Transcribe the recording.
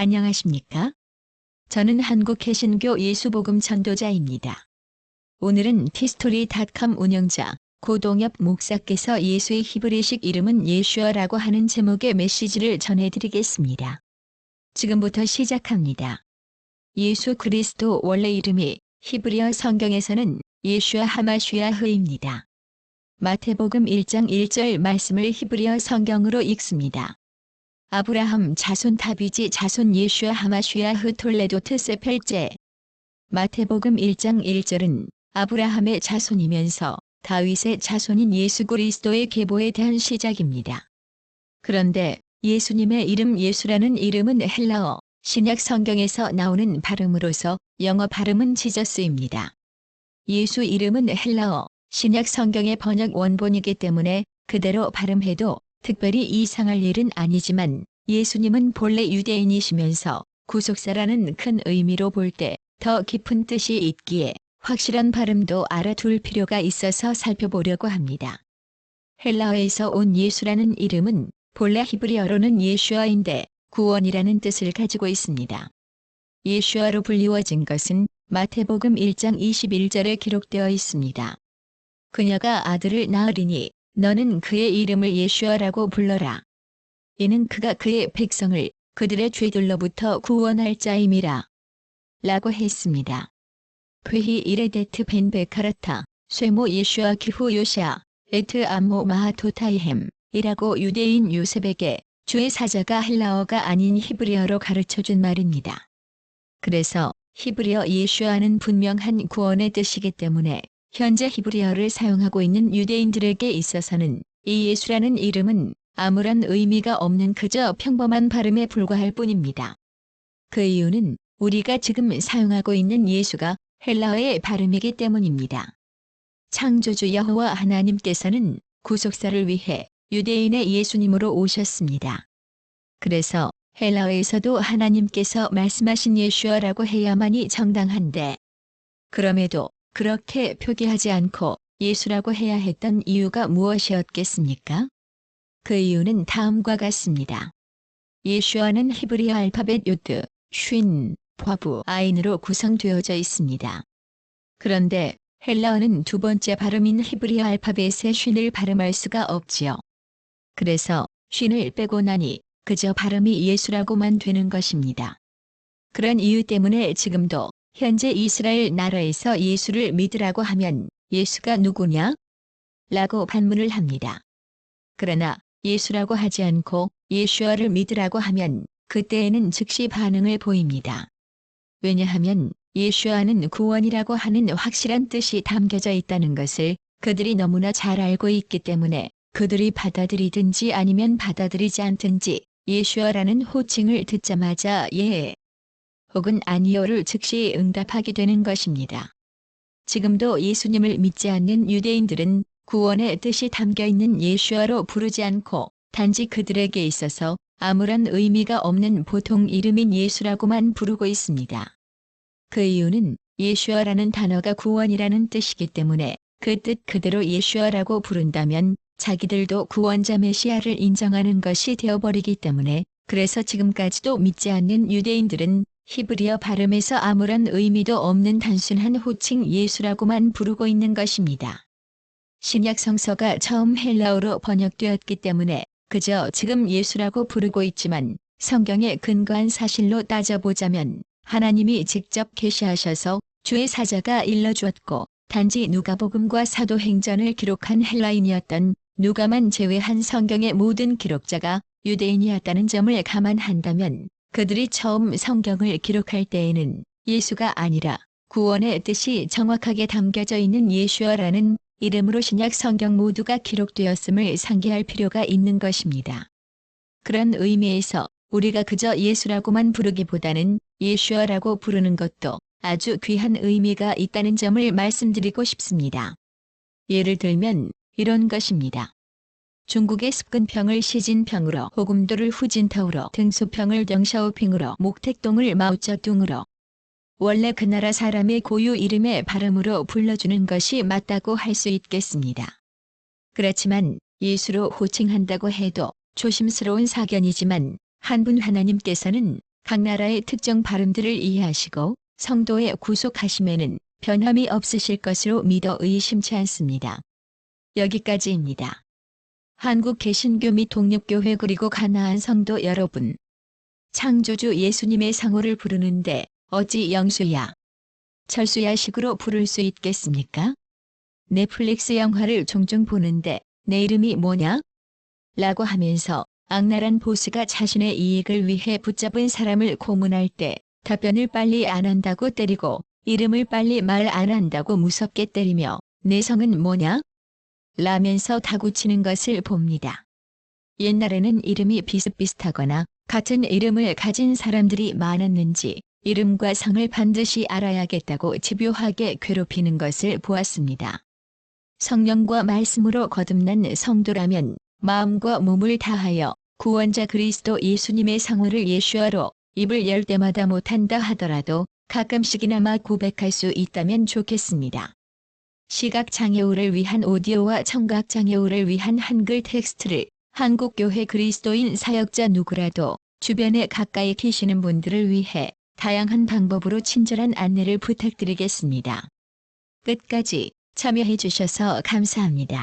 안녕하십니까? 저는 한국 개신교 예수복음 전도자입니다. 오늘은 티스토리닷컴 운영자 고동엽 목사께서 예수의 히브리식 이름은 예슈아라고 하는 제목의 메시지를 전해드리겠습니다. 지금부터 시작합니다. 예수 그리스도 원래 이름이 히브리어 성경에서는 예슈아 하마슈야흐입니다. 마태복음 1장 1절 말씀을 히브리어 성경으로 읽습니다. 아브라함 자손 다비지 자손 예슈아 하마슈야흐 톨레도트 세펠제. 마태복음 1장 1절은 아브라함의 자손이면서 다윗의 자손인 예수 그리스도의 계보에 대한 시작입니다. 그런데 예수님의 이름 예수라는 이름은 헬라어, 신약 성경에서 나오는 발음으로서 영어 발음은 지저스입니다. 예수 이름은 헬라어, 신약 성경의 번역 원본이기 때문에 그대로 발음해도 특별히 이상할 일은 아니지만 예수님은 본래 유대인이시면서 구속사라는 큰 의미로 볼 때 더 깊은 뜻이 있기에 확실한 발음도 알아둘 필요가 있어서 살펴보려고 합니다. 헬라어에서 온 예수라는 이름은 본래 히브리어로는 예슈아인데 구원이라는 뜻을 가지고 있습니다. 예슈아로 불리워진 것은 마태복음 1장 21절에 기록되어 있습니다. 그녀가 아들을 낳으리니 너는 그의 이름을 예슈아라고 불러라. 이는 그가 그의 백성을 그들의 죄들로부터 구원할 자임이라. 라고 했습니다. 회히 이레데트 벤 베카라타, 쇠모 예슈아 기후 요샤, 에트 암모 마하토타이햄 이라고 유대인 요셉에게 주의 사자가 헬라어가 아닌 히브리어로 가르쳐준 말입니다. 그래서 히브리어 예슈아는 분명한 구원의 뜻이기 때문에 현재 히브리어를 사용하고 있는 유대인들에게 있어서는 이 예수라는 이름은 아무런 의미가 없는 그저 평범한 발음에 불과할 뿐입니다. 그 이유는 우리가 지금 사용하고 있는 예수가 헬라어의 발음이기 때문입니다. 창조주 여호와 하나님께서는 구속사를 위해 유대인의 예수님으로 오셨습니다. 그래서 헬라어에서도 하나님께서 말씀하신 예슈아라고 해야만이 정당한데, 그럼에도 그렇게 표기하지 않고 예수라고 해야 했던 이유가 무엇이었겠습니까? 그 이유는 다음과 같습니다. 예슈아는 히브리어 알파벳 요트, 쉰, 바부, 아인으로 구성되어져 있습니다. 그런데 헬라어는 두 번째 발음인 히브리어 알파벳의 쉰을 발음할 수가 없지요. 그래서 쉰을 빼고 나니 그저 발음이 예수라고만 되는 것입니다. 그런 이유 때문에 지금도 현재 이스라엘 나라에서 예수를 믿으라고 하면 예수가 누구냐? 라고 반문을 합니다. 그러나 예수라고 하지 않고 예슈아를 믿으라고 하면 그때에는 즉시 반응을 보입니다. 왜냐하면 예슈아는 구원이라고 하는 확실한 뜻이 담겨져 있다는 것을 그들이 너무나 잘 알고 있기 때문에 그들이 받아들이든지 아니면 받아들이지 않든지 예슈아라는 호칭을 듣자마자 예 혹은 아니요를 즉시 응답하게 되는 것입니다. 지금도 예수님을 믿지 않는 유대인들은 구원의 뜻이 담겨있는 예슈아로 부르지 않고 단지 그들에게 있어서 아무런 의미가 없는 보통 이름인 예수라고만 부르고 있습니다. 그 이유는 예슈아라는 단어가 구원이라는 뜻이기 때문에 그 뜻 그대로 예슈아라고 부른다면 자기들도 구원자 메시아를 인정하는 것이 되어버리기 때문에, 그래서 지금까지도 믿지 않는 유대인들은 히브리어 발음에서 아무런 의미도 없는 단순한 호칭 예수라고만 부르고 있는 것입니다. 신약 성서가 처음 헬라어로 번역되었기 때문에 그저 지금 예수라고 부르고 있지만, 성경에 근거한 사실로 따져보자면 하나님이 직접 계시하셔서 주의 사자가 일러주었고 단지 누가복음과 사도행전을 기록한 헬라인이었던 누가만 제외한 성경의 모든 기록자가 유대인이었다는 점을 감안한다면 그들이 처음 성경을 기록할 때에는 예수가 아니라 구원의 뜻이 정확하게 담겨져 있는 예슈아라는 이름으로 신약 성경 모두가 기록되었음을 상기할 필요가 있는 것입니다. 그런 의미에서 우리가 그저 예수라고만 부르기보다는 예슈아라고 부르는 것도 아주 귀한 의미가 있다는 점을 말씀드리고 싶습니다. 예를 들면 이런 것입니다. 중국의 습근평을 시진평으로, 호금도를 후진타오로, 등소평을 덩샤오핑으로, 목택동을 마오쩌둥으로. 원래 그 나라 사람의 고유 이름의 발음으로 불러주는 것이 맞다고 할 수 있겠습니다. 그렇지만 예수로 호칭한다고 해도 조심스러운 사견이지만 한 분 하나님께서는 각 나라의 특정 발음들을 이해하시고 성도에 구속하심에는 변함이 없으실 것으로 믿어 의심치 않습니다. 여기까지입니다. 한국 개신교 및 독립교회 그리고 가나안 성도 여러분. 창조주 예수님의 상호를 부르는데 어찌 영수야, 철수야 식으로 부를 수 있겠습니까? 넷플릭스 영화를 종종 보는데 내 이름이 뭐냐? 라고 하면서 악랄한 보스가 자신의 이익을 위해 붙잡은 사람을 고문할 때 답변을 빨리 안 한다고 때리고 이름을 빨리 말 안 한다고 무섭게 때리며 내 성은 뭐냐? 라면서 다구치는 것을 봅니다. 옛날에는 이름이 비슷비슷하거나 같은 이름을 가진 사람들이 많았는지 이름과 성을 반드시 알아야겠다고 집요하게 괴롭히는 것을 보았습니다. 성령과 말씀으로 거듭난 성도라면 마음과 몸을 다하여 구원자 그리스도 예수님의 상호를 예슈아로 입을 열 때마다 못한다 하더라도 가끔씩이나마 고백할 수 있다면 좋겠습니다. 시각장애우를 위한 오디오와 청각장애우를 위한 한글 텍스트를 한국교회 그리스도인 사역자 누구라도 주변에 가까이 계시는 분들을 위해 다양한 방법으로 친절한 안내를 부탁드리겠습니다. 끝까지 참여해 주셔서 감사합니다.